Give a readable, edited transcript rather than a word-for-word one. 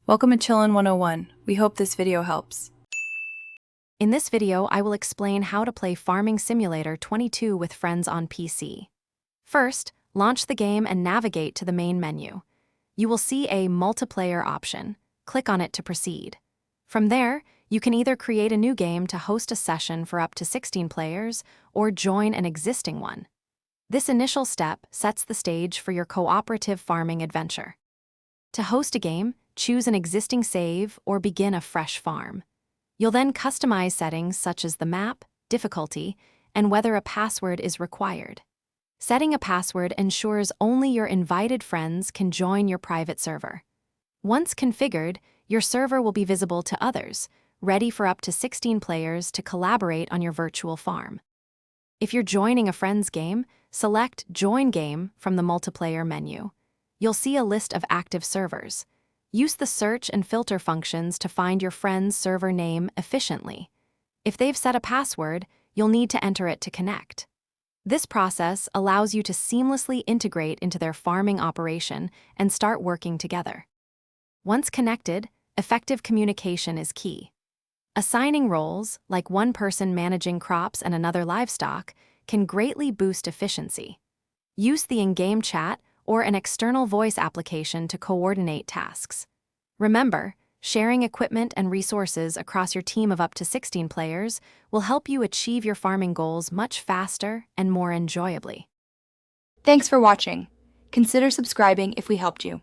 Welcome to Chillin' 101. We hope this video helps. In this video, I will explain how to play Farming Simulator 22 with friends on PC. First, launch the game and navigate to the main menu. You will see a multiplayer option. Click on it to proceed. From there, you can either create a new game to host a session for up to 16 players or join an existing one. This initial step sets the stage for your cooperative farming adventure. To host a game, choose an existing save or begin a fresh farm. You'll then customize settings such as the map, difficulty, and whether a password is required. Setting a password ensures only your invited friends can join your private server. Once configured, your server will be visible to others, ready for up to 16 players to collaborate on your virtual farm. If you're joining a friend's game, select Join Game from the multiplayer menu. You'll see a list of active servers. Use the search and filter functions to find your friend's server name efficiently. If they've set a password, you'll need to enter it to connect. This process allows you to seamlessly integrate into their farming operation and start working together. Once connected, effective communication is key. Assigning roles, like one person managing crops and another livestock, can greatly boost efficiency. Use the in-game chat or an external voice application to coordinate tasks. Remember, sharing equipment and resources across your team of up to 16 players will help you achieve your farming goals much faster and more enjoyably. Thanks for watching. Consider subscribing if we helped you.